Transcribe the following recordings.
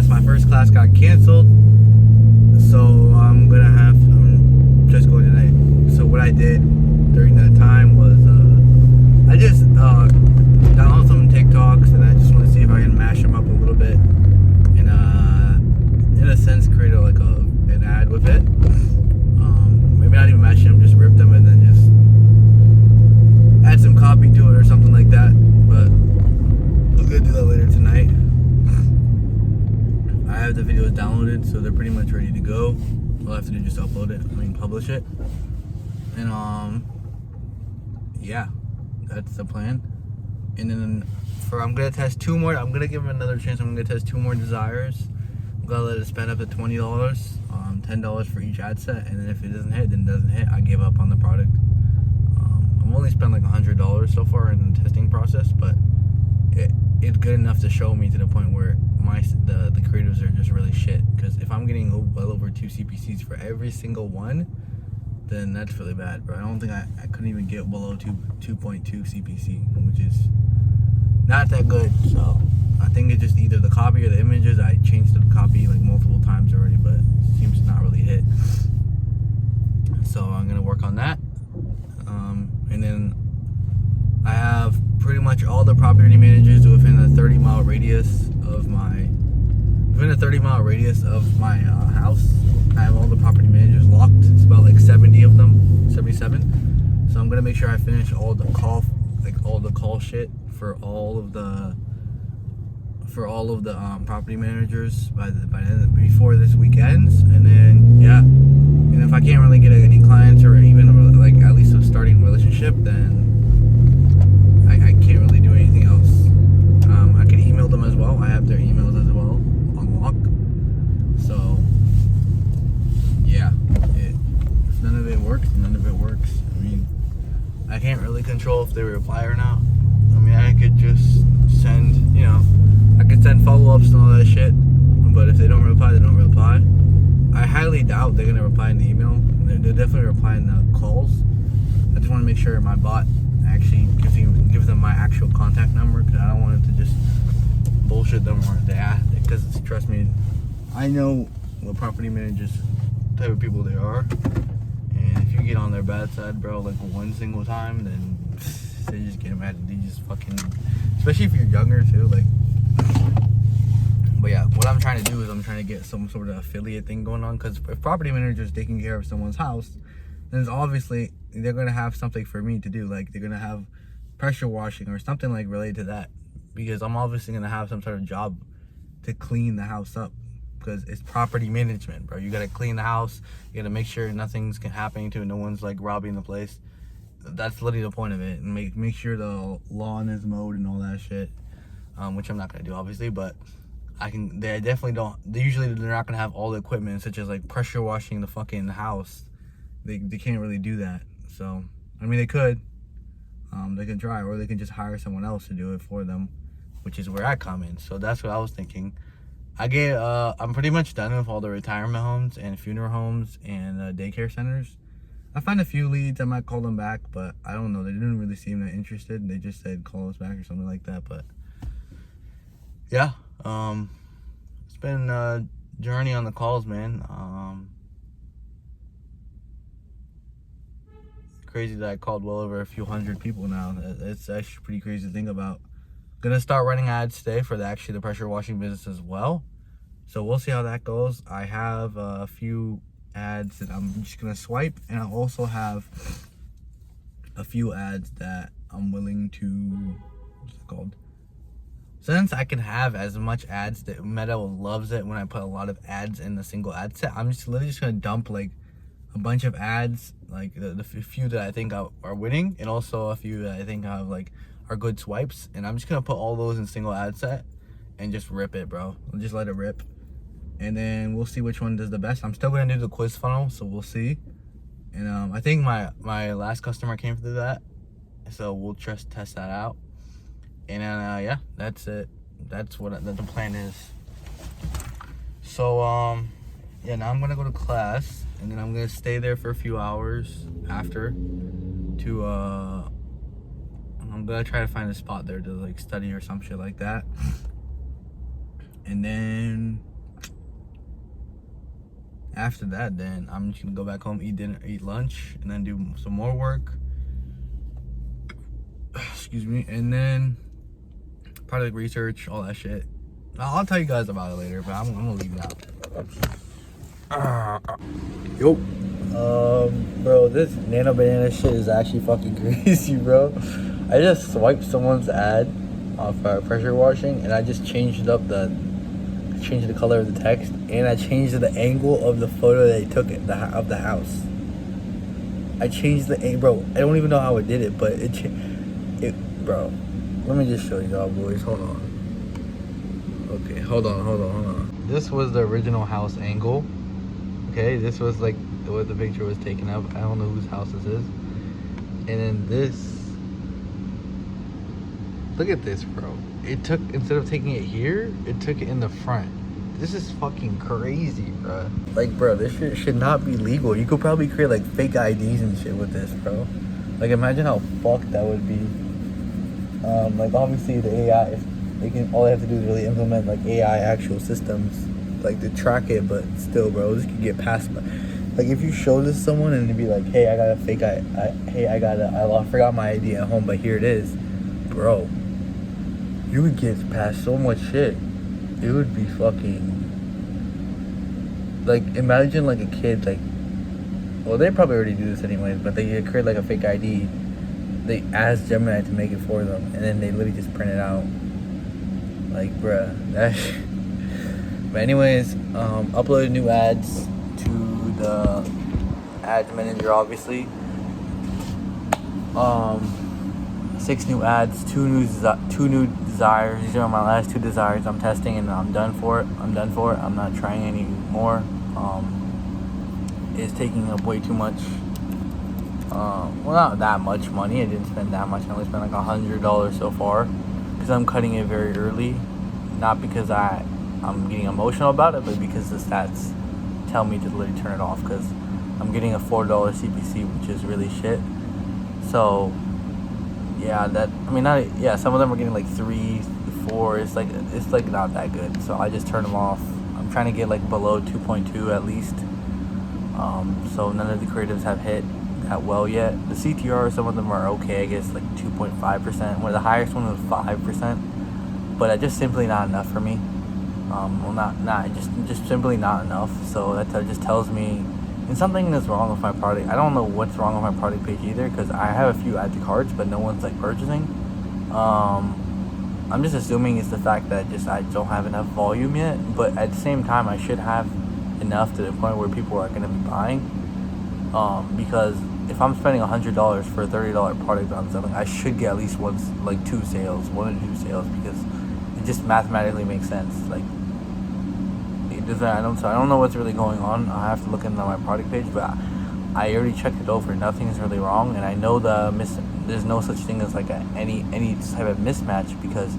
my first class got canceled, so I'm just going tonight. So what I did during that time was I just downloaded some TikToks, and I just want to see if I can mash them up a little bit, and in a sense create an ad with it. Maybe not even mash them, just rip them and then just add some copy to it or something like that. But I'm gonna do that later tonight. I have the videos downloaded, so they're pretty much ready to go. All I have to do is just upload it, publish it. And yeah, that's the plan. And then I'm gonna test two more. I'm gonna give it another chance. I'm gonna test two more desires. I'm gonna let it spend up to $20, $10 for each ad set, and then if it doesn't hit, then it doesn't hit. I give up on the product. I've only spent like $100 so far in the testing process, but it's good enough to show me to the point where the creatives are just really shit. Because if I'm getting well over 2 CPCs for every single one, then that's really bad, bro. I don't think I couldn't even get below 2.2 CPC, which is not that good. So I think it's just either the copy or the images. I changed the copy like multiple times already, but it seems to not really hit. So I'm gonna work on that. And then I have pretty much all the property managers within a 30-mile radius of my house. I have all the property managers locked. It's about like 70 of them, 77. So I'm gonna make sure I finish all the call shit for all of the property managers before this week ends. And then yeah, and if I can't really get any clients or even like at least a starting relationship, then I can't really do anything else. I can email them as well. I have their emails as well on lock. So yeah, if none of it works, none of it works. I mean, I can't really control if they reply or not. I mean, I could just send, I could send follow-ups and all that shit. But if they don't reply, they don't reply. I highly doubt they're gonna reply in the email. They're definitely replying the calls. I just want to make sure my bot actually gives them my actual contact number, because I don't want it to just bullshit them or they ask. Because trust me, I know what property managers type of people they are, and if you get on their bad side, bro, like one single time, then they just get mad and they just fucking, especially if you're younger too, like. But yeah, what I'm trying to do is I'm trying to get some sort of affiliate thing going on, because if property managers taking care of someone's house, then it's obviously they're gonna have something for me to do, like they're gonna have pressure washing or something like related to that, because I'm obviously gonna have some sort of job to clean the house up, because it's property management, bro. You gotta clean the house, you gotta make sure nothing's happening to it, no one's like robbing the place. That's literally the point of it, and make sure the lawn is mowed and all that shit, which I'm not gonna do obviously, but they definitely don't. They're not gonna have all the equipment, such as like pressure washing the fucking house. They can't really do that. So I mean, they could try, or they can just hire someone else to do it for them, which is where I come in. So that's what I was thinking. I'm pretty much done with all the retirement homes and funeral homes and daycare centers. I found a few leads. I might call them back, but I don't know. They didn't really seem that interested. They just said call us back or something like that. But yeah. It's been a journey on the calls, man. Crazy that I called well over a few hundred people now. It's actually pretty crazy to think about. Gonna start running ads today for the pressure washing business as well. So we'll see how that goes. I have a few ads that I'm just gonna swipe, and I also have a few ads that I'm willing to, what's it called? Since I can have as much ads that Meta loves it when I put a lot of ads in a single ad set, I'm just literally just gonna dump like a bunch of ads, like the few that I think are winning, and also a few that I think have like are good swipes, and I'm just gonna put all those in single ad set and just rip it, bro. I'll just let it rip, and then we'll see which one does the best. I'm still gonna do the quiz funnel, so we'll see. And I think my last customer came through that, so we'll just test that out. And then yeah, that's it. That's what the plan is. So yeah, now I'm gonna go to class, and then I'm gonna stay there for a few hours after to I'm gonna try to find a spot there to like study or some shit like that. And then After that, then I'm just gonna go back home, eat dinner, eat lunch, and then do some more work. Excuse me, and then product research, all that shit. I'll tell you guys about it later, but I'm gonna leave now. Yo. Bro, this nano banana shit is actually fucking crazy, bro. I just swiped someone's ad for pressure washing, and I just changed the color of the text, and I changed the angle of the photo they took of the house. I changed the angle, bro. I don't even know how I did it, but bro. Let me just show you y'all, boys. Hold on. Okay, hold on. This was the original house angle. Okay, this was like what the picture was taken of. I don't know whose house this is. And then this. Look at this, bro. It took, instead of taking it here, it took it in the front. This is fucking crazy, bro. Like, bro, this shit should not be legal. You could probably create like fake IDs and shit with this, bro. Like, imagine how fucked that would be. Like, obviously the AI, if they can, all they have to do is really implement like AI actual systems, like to track it. But still, bro, this could get past. Like, if you show this to someone and it'd be like, hey, I got a fake I forgot my ID at home, but here it is, bro. You would get past so much shit. It would be fucking, like, imagine like a kid, like, well, they probably already do this anyways, but they create like a fake ID. They ask Gemini to make it for them, and then they literally just print it out. Like, bruh, that shit. But anyways, uploaded new ads to the ads manager, obviously. 6 new ads, 2 new desires. These are my last 2 desires I'm testing, and I'm done for it. I'm not trying any more. It's taking up way too much. Well, not that much money. I didn't spend that much. I only spent like $100 so far, because I'm cutting it very early. Not because I'm getting emotional about it, but because the stats tell me to literally turn it off, because I'm getting a $4 CPC, which is really shit. So yeah, some of them are getting like 3, 4. It's like not that good. So I just turn them off. I'm trying to get like below 2.2 at least. So none of the creatives have hit that well yet. The CTR, some of them are okay, I guess, like 2.5%. Where the highest one was 5%, but just simply not enough for me. Just simply not enough. So that just tells me, and something is wrong with my product. I don't know what's wrong with my product page either, because I have a few add to carts, but no one's like purchasing. I'm just assuming it's the fact that I don't have enough volume yet, but at the same time I should have enough to the point where people are going to be buying. Because if I'm spending $100 for a $30 product that I'm selling, I should get at least 1 or 2 sales, because it just mathematically makes sense. Like, I don't know what's really going on. I have to look into my product page, but I already checked it over. Nothing's really wrong, and I know there's no such thing as like any type of mismatch, because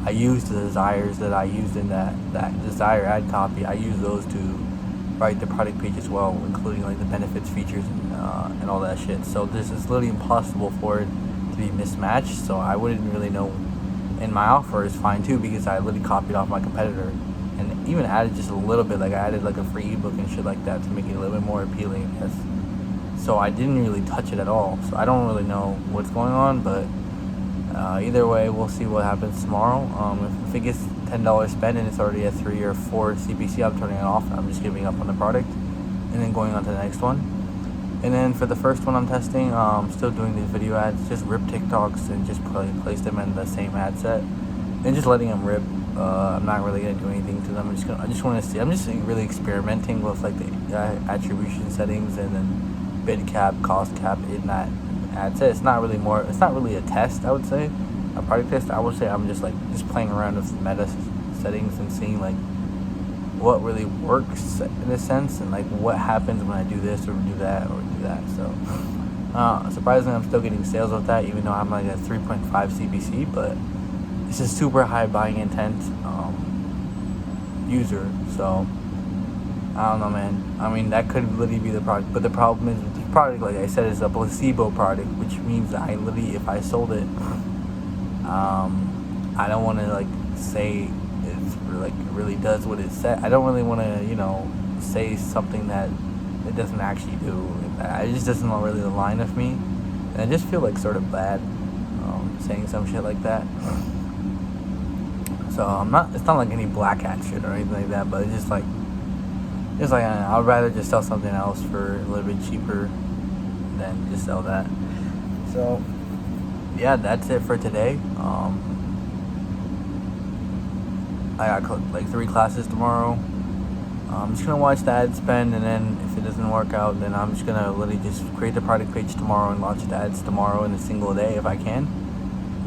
I used the desires that I used in that desire ad copy. I use those to write the product page as well, including like the benefits, features, and all that shit. So this is literally impossible for it to be mismatched. So I wouldn't really know. And my offer is fine too, because I literally copied off my competitor and even added just a little bit. Like, I added like a free ebook and shit like that to make it a little bit more appealing, I guess. So I didn't really touch it at all. So I don't really know what's going on, but either way, we'll see what happens tomorrow. If it gets $10 spent and it's already a 3 or 4 CPC, I'm turning it off. I'm just giving up on the product and then going on to the next one. And then for the first one I'm testing, still doing these video ads, just rip TikToks and just place them in the same ad set and just letting them rip. I'm not really gonna do anything to them. I just want to see. I'm just really experimenting with like the attribution settings and then bid cap, cost cap in that ad set. It's not really a test, I would say, a product test. I would say I'm just playing around with meta settings and seeing like what really works in a sense, and like what happens when I do this or do that or do that. So surprisingly, I'm still getting sales with that, even though I'm like a 3.5 CPC, but it's a super high buying intent user. So I don't know, man. I mean, that could literally be the product, but the problem is with this product, like I said, is a placebo product, which means that I literally, if I sold it, I don't want to like say it's like it really does what it said. I don't really want to, say something that it doesn't actually do. It just doesn't really align with me, and I just feel like sort of bad saying some shit like that. So it's not like any black hat shit or anything like that, but it's just like I'd rather just sell something else for a little bit cheaper than just sell that. So yeah, that's it for today. I got like 3 classes tomorrow. I'm just gonna watch the ad spend, and then if it doesn't work out, then I'm just gonna literally just create the product page tomorrow and launch the ads tomorrow in a single day if I can.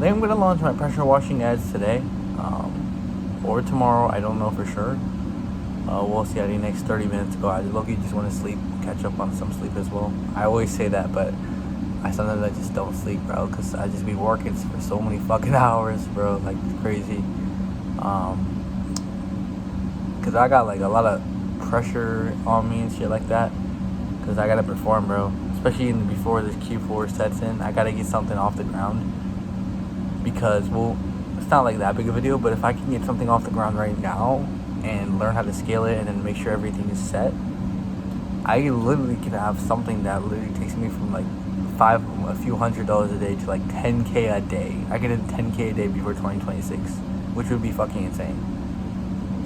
Then I'm gonna launch my pressure washing ads today, or tomorrow. I don't know for sure. We'll see how the next 30 minutes go. I low-key just want to sleep, catch up on some sleep as well. I always say that, but sometimes I just don't sleep, bro, because I just be working for so many fucking hours, bro. Like, it's crazy. Because I got like a lot of pressure on me and shit like that, because I gotta perform, bro, especially before this Q4 sets in. I gotta get something off the ground, because, well, it's not like that big of a deal, but if I can get something off the ground right now and learn how to scale it and then make sure everything is set, I literally can have something that literally takes me from like a few $100s a day to like 10K a day. I can hit 10K a day before 2026, which would be fucking insane.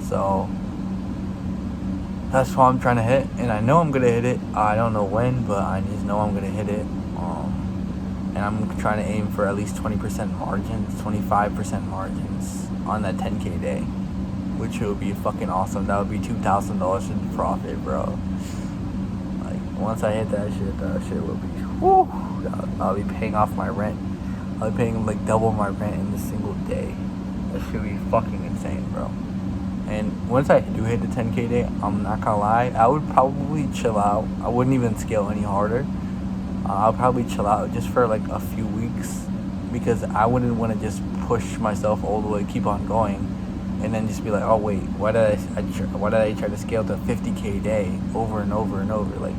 So that's what I'm trying to hit, and I know I'm gonna hit it. I don't know when, but I just know I'm gonna hit it. And I'm trying to aim for at least 20% margins, 25% margins on that 10K day, which would be fucking awesome. That would be $2,000 in profit, bro. Like, once I hit that shit will be, whoo, I'll be paying off my rent. I'll be paying like double my rent in a single day. That should be fucking insane, bro. And once I do hit the 10K day, I'm not gonna lie, I would probably chill out. I wouldn't even scale any harder. I'll probably chill out just for like a few weeks, because I wouldn't want to just push myself all the way, keep on going, and then just be like, oh wait, why did I try to scale to 50K a day over and over and over? Like,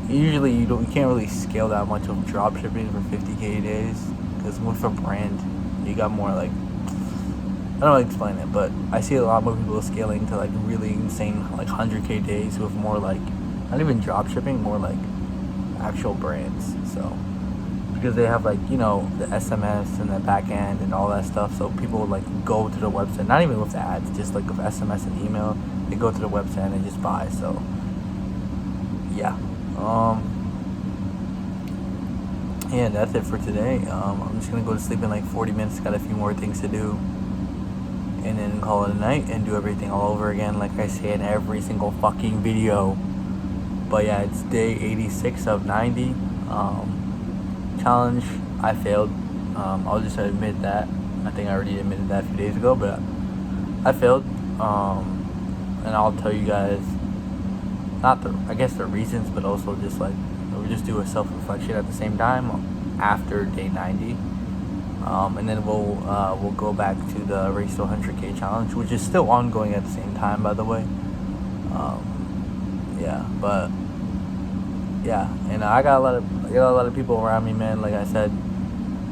usually you can't really scale that much of drop shipping for 50K days, because with a brand, you got more like, I don't know how to explain it, but I see a lot more people scaling to like really insane like 100K days with more like, not even drop shipping, more like actual brands. So because they have like, you know, the SMS and the back end and all that stuff, so people would like go to the website, not even with the ads, just like with SMS and email, they go to the website and they just buy. So yeah, yeah, that's it for today. I'm just gonna go to sleep in like 40 minutes, got a few more things to do, and then call it a night and do everything all over again, like I say in every single fucking video. But yeah, it's day 86 of 90. Challenge, I failed. I'll just admit that. I think I already admitted that a few days ago, but I failed. And I'll tell you guys, not the reasons, but also just like, we'll just do a self-reflection at the same time after day 90. And then we'll go back to the Race to 100K challenge, which is still ongoing at the same time, by the way. Yeah, but yeah, and I got a lot of people around me, man. Like I said,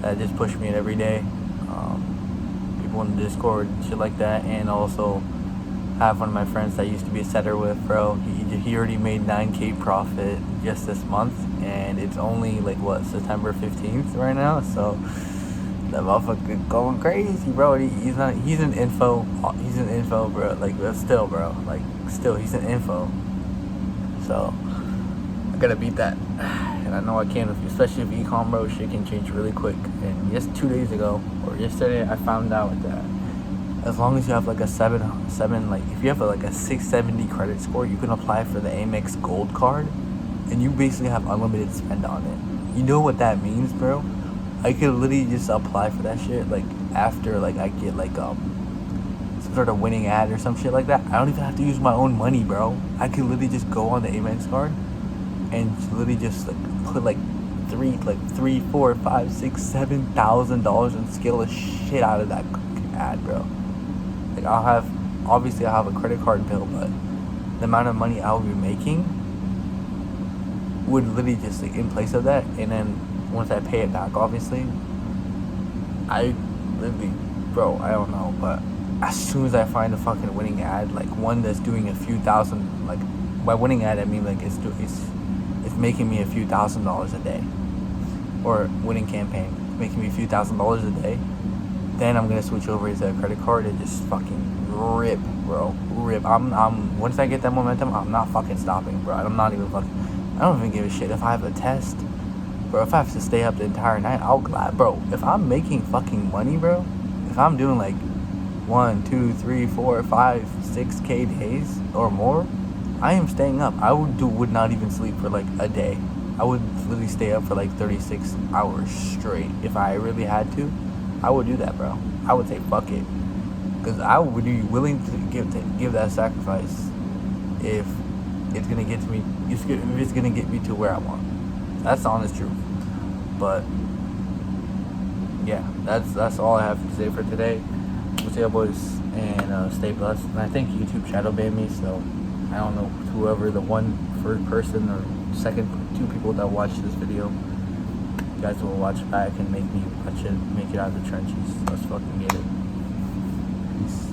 that just push me every day. People in the Discord, shit like that, and also have one of my friends that I used to be a setter with, bro. He already made 9K profit just this month, and it's only like September 15th right now. So that motherfucker going crazy, bro. He's an info, bro. Like, but still, bro. Like, still, he's an info. So I gotta beat that, and I know I can, especially if e-com, bro. Shit can change really quick. And just 2 days ago or yesterday, I found out that as long as you have like a 7, like if you have like a 670 credit score, you can apply for the Amex Gold card, and you basically have unlimited spend on it. You know what that means, bro? I could literally just apply for that shit like after like I get like some sort of winning ad or some shit like that. I don't even have to use my own money, bro. I could literally just go on the Amex card and literally just like put like $3, $4, $5, $6, $7,000 and scale the shit out of that ad, bro. Like I'll have a credit card bill, but the amount of money I'll be making would literally just like in place of that, and then once I pay it back, obviously, I literally, bro, I don't know, but as soon as I find a fucking winning ad, like one that's doing a few thousand, like by winning ad I mean like it's making me a few $1,000s a day, or winning campaign making me a few $1,000s a day, then I'm gonna switch over to a credit card and just fucking rip, bro, rip. I'm once I get that momentum, I'm not fucking stopping, bro. I'm not even fucking. I don't even give a shit if I have a test, bro. If I have to stay up the entire night, I'll glad, bro. If I'm making fucking money, bro, if I'm doing like 1, 2, 3, 4, 5, 6K days or more, I am staying up. I would not even sleep for like a day. I would literally stay up for like 36 hours straight. If I really had to, I would do that, bro. I would say fuck it, because I would be willing to give that sacrifice if it's gonna get to me. If it's gonna get me to where I want. That's the honest truth. But yeah, that's all I have to say for today. We'll see you boys, and stay blessed. And I think YouTube shadow banned me, so I don't know whoever the first person or second 2 people that watched this video. You guys will watch back and make me watch it, make it out of the trenches. Let's fucking get it. Peace.